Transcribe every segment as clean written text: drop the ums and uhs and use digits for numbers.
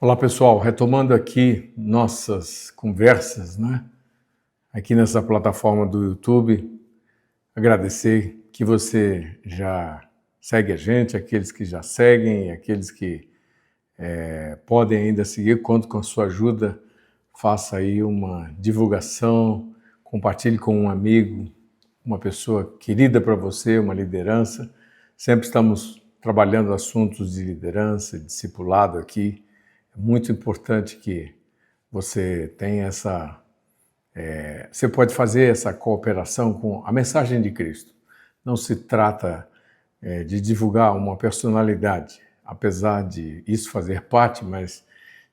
Olá pessoal, retomando aqui nossas conversas, aqui nessa plataforma do YouTube, agradecer que você já segue a gente, aqueles que já seguem, aqueles que podem ainda seguir, conto com a sua ajuda, faça aí uma divulgação, compartilhe com um amigo, uma pessoa querida para você, uma liderança. Sempre estamos trabalhando assuntos de liderança, discipulado aqui. É muito importante que você tenha essa... você pode fazer essa cooperação com a mensagem de Cristo. Não se trata de divulgar uma personalidade, apesar de isso fazer parte, mas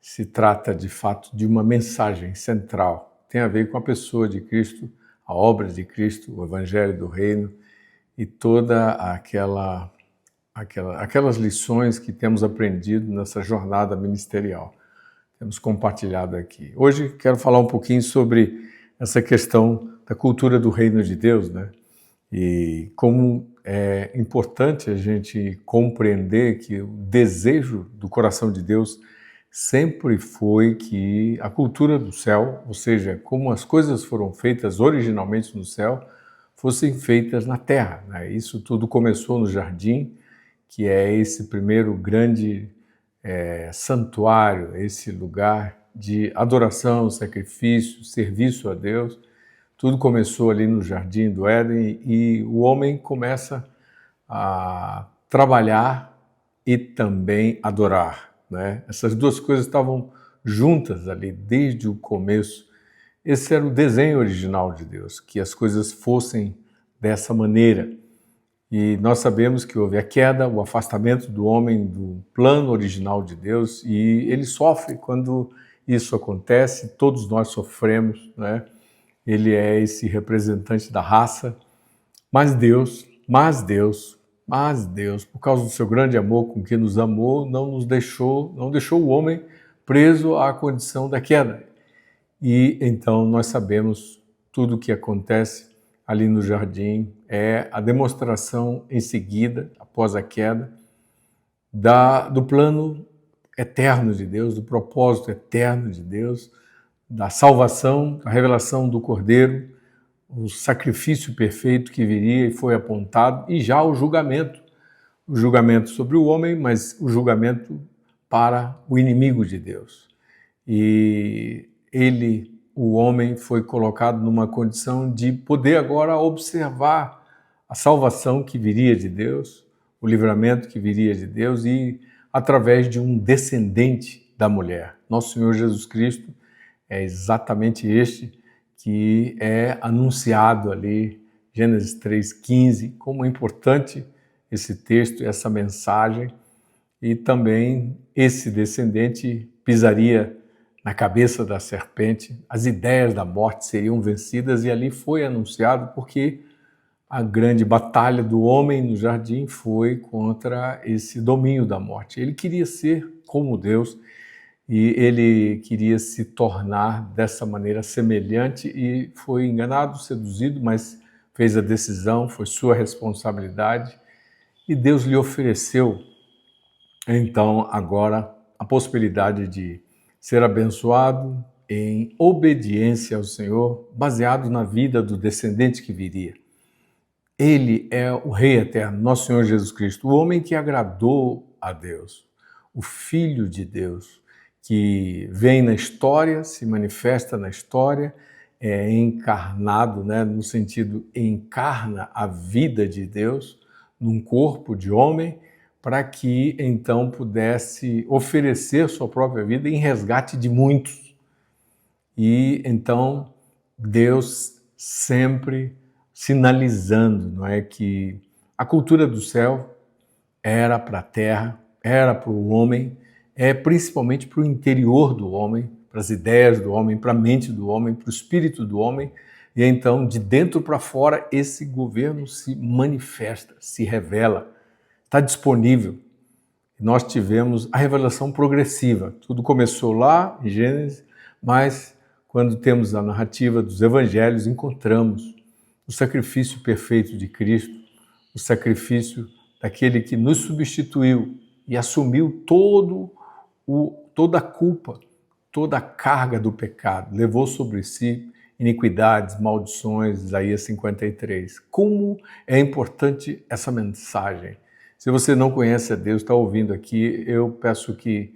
se trata de fato de uma mensagem central. Tem a ver com a pessoa de Cristo, a obra de Cristo, o Evangelho do Reino e toda aquelas lições que temos aprendido nessa jornada ministerial. Temos compartilhado aqui. Hoje quero falar um pouquinho sobre essa questão da cultura do reino de Deus, E como é importante a gente compreender que o desejo do coração de Deus sempre foi que a cultura do céu, ou seja, como as coisas foram feitas originalmente no céu, fossem feitas na terra. Isso tudo começou no jardim, que é esse primeiro grande santuário, esse lugar de adoração, sacrifício, serviço a Deus. Tudo começou ali no Jardim do Éden e o homem começa a trabalhar e também adorar. Essas duas coisas estavam juntas ali desde o começo. Esse era o desenho original de Deus, que as coisas fossem dessa maneira. E nós sabemos que houve a queda, o afastamento do homem do plano original de Deus, e ele sofre quando isso acontece, todos nós sofremos, Ele é esse representante da raça, mas Deus, por causa do seu grande amor com que nos amou, não deixou o homem preso à condição da queda. E então nós sabemos tudo o que acontece ali no jardim, é a demonstração em seguida, após a queda, do plano eterno de Deus, do propósito eterno de Deus, da salvação, da revelação do Cordeiro, o sacrifício perfeito que viria e foi apontado, e já o julgamento sobre o homem, mas o julgamento para o inimigo de Deus. E o homem foi colocado numa condição de poder agora observar a salvação que viria de Deus, o livramento que viria de Deus e através de um descendente da mulher. Nosso Senhor Jesus Cristo é exatamente este que é anunciado ali, Gênesis 3,15, como é importante esse texto, essa mensagem, e também esse descendente pisaria na cabeça da serpente, as ideias da morte seriam vencidas, e ali foi anunciado porque a grande batalha do homem no jardim foi contra esse domínio da morte. Ele queria ser como Deus e ele queria se tornar dessa maneira semelhante e foi enganado, seduzido, mas fez a decisão, foi sua responsabilidade e Deus lhe ofereceu então agora a possibilidade de ser abençoado em obediência ao Senhor, baseado na vida do descendente que viria. Ele é o Rei eterno, nosso Senhor Jesus Cristo, o homem que agradou a Deus, o Filho de Deus, que vem na história, se manifesta na história, é encarnado, no sentido, encarna a vida de Deus num corpo de homem, para que então pudesse oferecer sua própria vida em resgate de muitos. E então Deus sempre sinalizando, que a cultura do céu era para a terra, era para o homem, principalmente para o interior do homem, para as ideias do homem, para a mente do homem, para o espírito do homem. E então, de dentro para fora, esse governo se manifesta, se revela, está disponível. Nós tivemos a revelação progressiva. Tudo começou lá em Gênesis, mas quando temos a narrativa dos evangelhos, encontramos o sacrifício perfeito de Cristo, o sacrifício daquele que nos substituiu e assumiu todo o toda a culpa, toda a carga do pecado, levou sobre si iniquidades, maldições, Isaías 53. Como é importante essa mensagem. Se você não conhece a Deus, está ouvindo aqui, eu peço que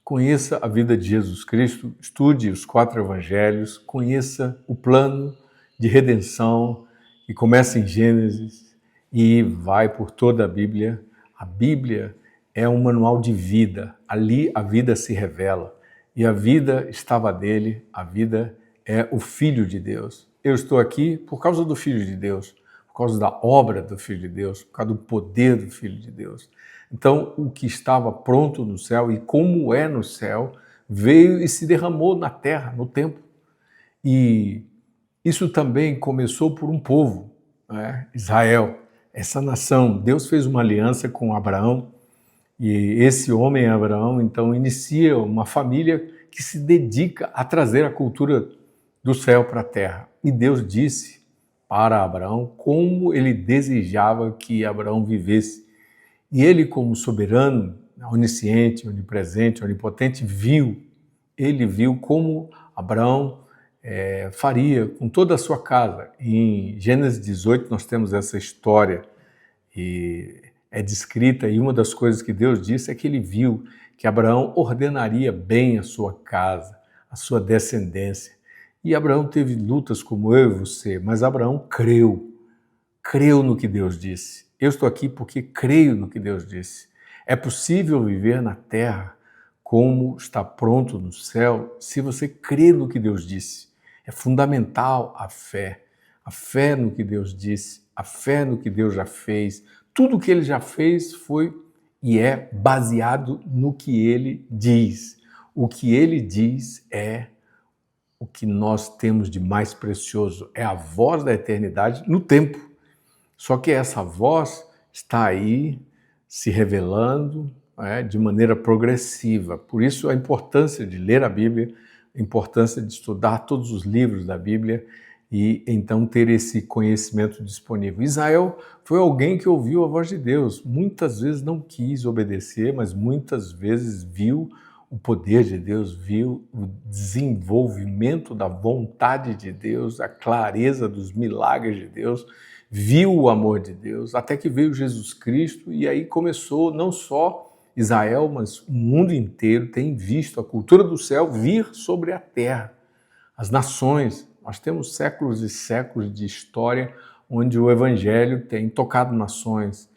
conheça a vida de Jesus Cristo, estude os 4 evangelhos, conheça o plano de redenção e comece em Gênesis e vai por toda a Bíblia. A Bíblia é um manual de vida, ali a vida se revela e a vida estava dele, a vida é o Filho de Deus. Eu estou aqui por causa do Filho de Deus, por causa da obra do Filho de Deus, por causa do poder do Filho de Deus. Então, o que estava pronto no céu e como é no céu, veio e se derramou na terra, no tempo. E isso também começou por um povo, né? Israel, essa nação. Deus fez uma aliança com Abraão e esse homem, Abraão, então inicia uma família que se dedica a trazer a cultura do céu para a terra. E Deus disse para Abraão como ele desejava que Abraão vivesse. E ele, como soberano, onisciente, onipresente, onipotente, ele viu como Abraão faria com toda a sua casa. Em Gênesis 18 nós temos essa história e é descrita, e uma das coisas que Deus disse é que ele viu que Abraão ordenaria bem a sua casa, a sua descendência. E Abraão teve lutas como eu e você, mas Abraão creu no que Deus disse. Eu estou aqui porque creio no que Deus disse. É possível viver na terra como está pronto no céu se você crê no que Deus disse. É fundamental a fé no que Deus disse, a fé no que Deus já fez. Tudo o que Ele já fez foi e é baseado no que Ele diz. O que Ele diz é o que nós temos de mais precioso, é a voz da eternidade no tempo. Só que essa voz está aí se revelando de maneira progressiva. Por isso a importância de ler a Bíblia, a importância de estudar todos os livros da Bíblia e então ter esse conhecimento disponível. Israel foi alguém que ouviu a voz de Deus. Muitas vezes não quis obedecer, mas muitas vezes viu o poder de Deus, viu o desenvolvimento da vontade de Deus, a clareza dos milagres de Deus, viu o amor de Deus, até que veio Jesus Cristo e aí começou não só Israel, mas o mundo inteiro tem visto a cultura do céu vir sobre a terra. As nações, nós temos séculos e séculos de história onde o Evangelho tem tocado nações,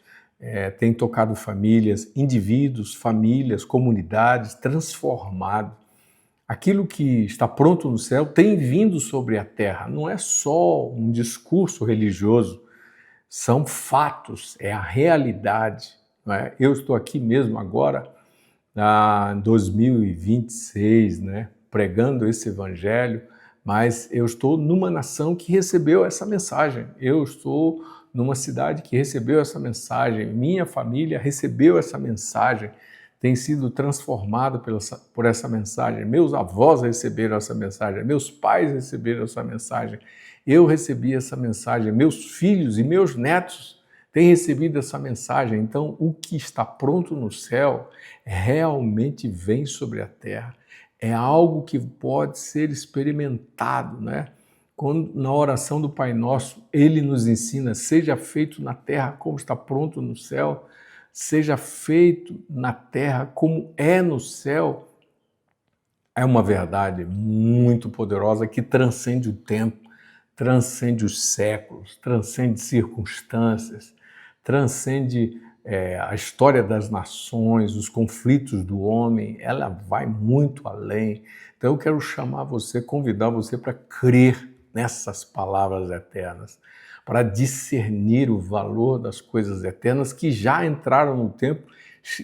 tem tocado famílias, indivíduos, famílias, comunidades, transformado. Aquilo que está pronto no céu tem vindo sobre a terra. Não é só um discurso religioso, são fatos, é a realidade. Não é? Eu estou aqui mesmo agora, em 2026, pregando esse evangelho, mas eu estou numa nação que recebeu essa mensagem. Eu estou numa cidade que recebeu essa mensagem. Minha família recebeu essa mensagem. Tem sido transformado por essa mensagem. Meus avós receberam essa mensagem, meus pais receberam essa mensagem, eu recebi essa mensagem, meus filhos e meus netos têm recebido essa mensagem. Então, o que está pronto no céu realmente vem sobre a terra. É algo que pode ser experimentado, Quando, na oração do Pai Nosso, Ele nos ensina, seja feito na terra como está pronto no céu, seja feito na terra como é no céu, é uma verdade muito poderosa que transcende o tempo, transcende os séculos, transcende circunstâncias, transcende a história das nações, os conflitos do homem, ela vai muito além. Então eu quero chamar você, convidar você para crer nessas palavras eternas, para discernir o valor das coisas eternas que já entraram no tempo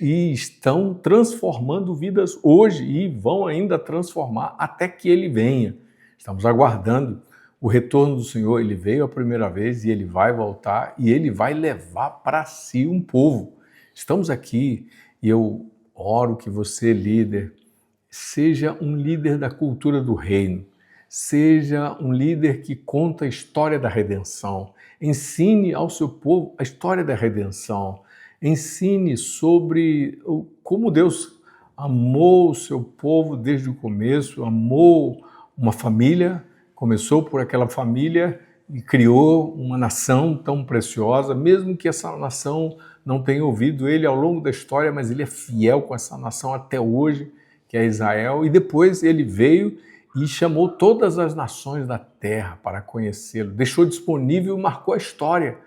e estão transformando vidas hoje e vão ainda transformar até que Ele venha. Estamos aguardando o retorno do Senhor. Ele veio a primeira vez e Ele vai voltar e Ele vai levar para si um povo. Estamos aqui e eu oro que você, líder, seja um líder da cultura do reino. Seja um líder que conta a história da redenção. Ensine ao seu povo a história da redenção. Ensine sobre como Deus amou o seu povo desde o começo, amou uma família, começou por aquela família e criou uma nação tão preciosa, mesmo que essa nação não tenha ouvido ele ao longo da história, mas ele é fiel com essa nação até hoje, que é Israel, e depois ele veio e chamou todas as nações da terra para conhecê-lo, deixou disponível e marcou a história.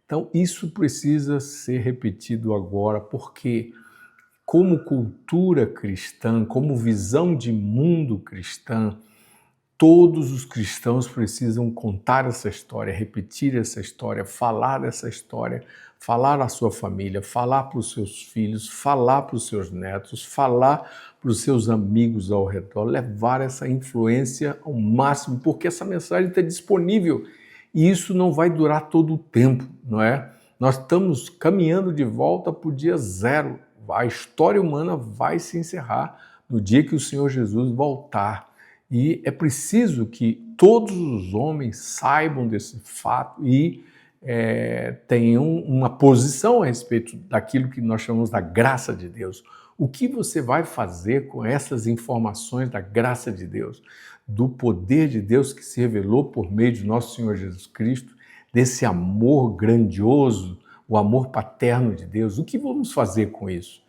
Então isso precisa ser repetido agora, porque como cultura cristã, como visão de mundo cristã, todos os cristãos precisam contar essa história, repetir essa história, falar dessa história, falar à sua família, falar para os seus filhos, falar para os seus netos, falar para os seus amigos ao redor, levar essa influência ao máximo, porque essa mensagem está disponível e isso não vai durar todo o tempo, não é? Nós estamos caminhando de volta para o dia zero. A história humana vai se encerrar no dia que o Senhor Jesus voltar. E é preciso que todos os homens saibam desse fato e tenham uma posição a respeito daquilo que nós chamamos da graça de Deus. O que você vai fazer com essas informações da graça de Deus, do poder de Deus que se revelou por meio de nosso Senhor Jesus Cristo, desse amor grandioso, o amor paterno de Deus? O que vamos fazer com isso?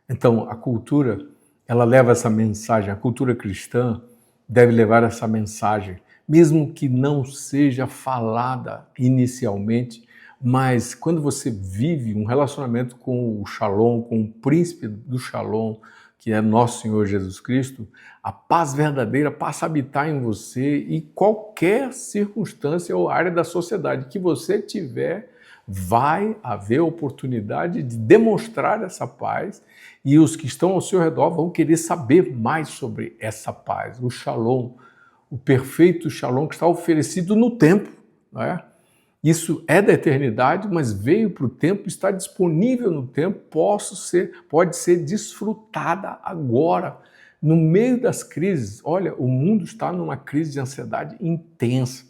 Então, a cultura, ela leva essa mensagem, a cultura cristã deve levar essa mensagem, mesmo que não seja falada inicialmente, mas quando você vive um relacionamento com o Shalom, com o príncipe do Shalom, que é nosso Senhor Jesus Cristo, a paz verdadeira passa a habitar em você e qualquer circunstância ou área da sociedade que você tiver, vai haver oportunidade de demonstrar essa paz e os que estão ao seu redor vão querer saber mais sobre essa paz, o Shalom, o perfeito Shalom que está oferecido no tempo, não é? Isso é da eternidade, mas veio para o tempo, está disponível no tempo, pode ser desfrutada agora, no meio das crises. Olha, o mundo está numa crise de ansiedade intensa,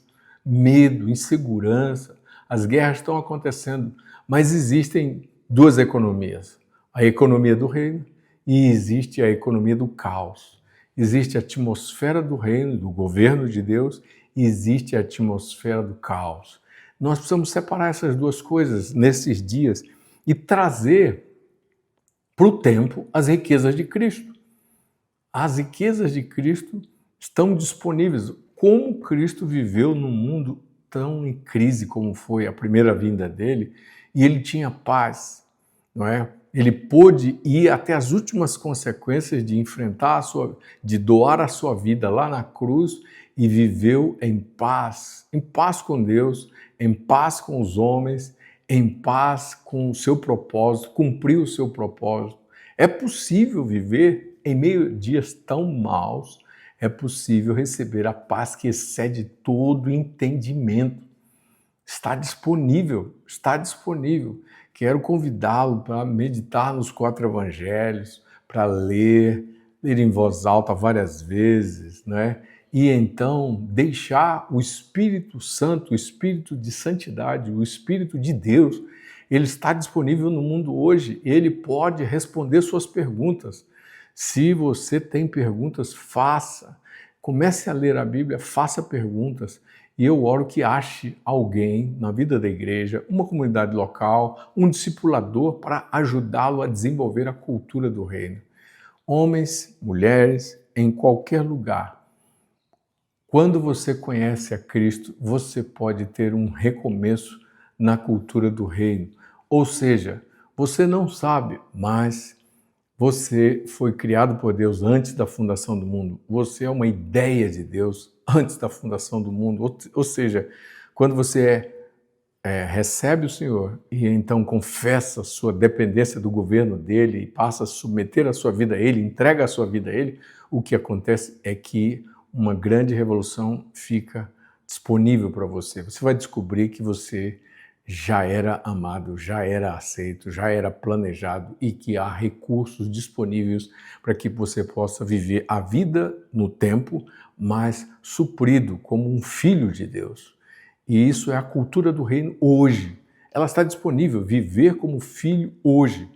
medo, insegurança, as guerras estão acontecendo, mas existem duas economias, a economia do reino e existe a economia do caos. Existe a atmosfera do reino, do governo de Deus, e existe a atmosfera do caos. Nós precisamos separar essas duas coisas nesses dias e trazer para o tempo as riquezas de Cristo. As riquezas de Cristo estão disponíveis. Como Cristo viveu num mundo tão em crise como foi a primeira vinda dele, e ele tinha paz, não é? Ele pôde ir até as últimas consequências de enfrentar de doar a sua vida lá na cruz e viveu em paz com Deus, em paz com os homens, em paz com o seu propósito, cumpriu o seu propósito. É possível viver em meio a dias tão maus, é possível receber a paz que excede todo entendimento. Está disponível, está disponível. Quero convidá-lo para meditar nos 4 evangelhos, para ler em voz alta várias vezes, né? E então deixar o Espírito Santo, o Espírito de santidade, o Espírito de Deus, ele está disponível no mundo hoje, ele pode responder suas perguntas. Se você tem perguntas, faça. Comece a ler a Bíblia, faça perguntas. E eu oro que ache alguém na vida da igreja, uma comunidade local, um discipulador para ajudá-lo a desenvolver a cultura do reino. Homens, mulheres, em qualquer lugar. Quando você conhece a Cristo, você pode ter um recomeço na cultura do reino. Ou seja, você não sabe, mas você foi criado por Deus antes da fundação do mundo. Você é uma ideia de Deus antes da fundação do mundo. Ou seja, quando você recebe o Senhor e então confessa a sua dependência do governo dele e passa a submeter a sua vida a ele, entrega a sua vida a ele, o que acontece é que uma grande revolução fica disponível para você. Você vai descobrir que você já era amado, já era aceito, já era planejado e que há recursos disponíveis para que você possa viver a vida no tempo, mas suprido como um filho de Deus. E isso é a cultura do reino hoje. Ela está disponível, viver como filho hoje,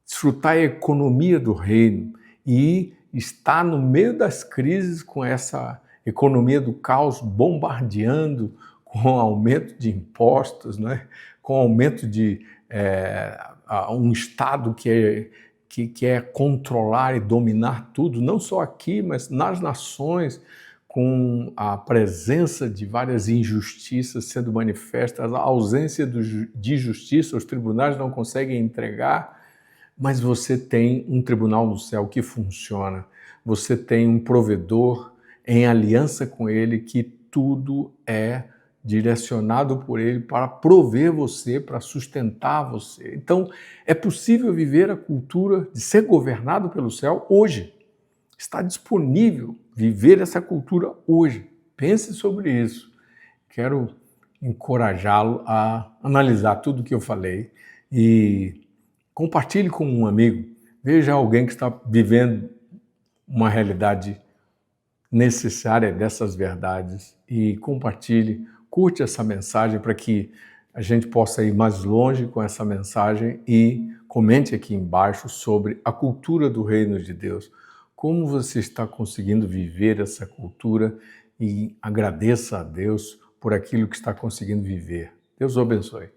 desfrutar a economia do reino e está no meio das crises com essa economia do caos bombardeando, com aumento de impostos, né? Com aumento de um Estado que quer controlar e dominar tudo, não só aqui, mas nas nações, com a presença de várias injustiças sendo manifestas, a ausência de justiça, os tribunais não conseguem entregar, mas você tem um tribunal no céu que funciona, você tem um provedor em aliança com ele, que tudo é direcionado por ele para prover você, para sustentar você. Então, é possível viver a cultura de ser governado pelo céu hoje. Está disponível viver essa cultura hoje. Pense sobre isso. Quero encorajá-lo a analisar tudo o que eu falei e compartilhe com um amigo. Veja alguém que está vivendo uma realidade necessária dessas verdades e compartilhe, curte essa mensagem para que a gente possa ir mais longe com essa mensagem e comente aqui embaixo sobre a cultura do reino de Deus. Como você está conseguindo viver essa cultura e agradeça a Deus por aquilo que está conseguindo viver. Deus o abençoe.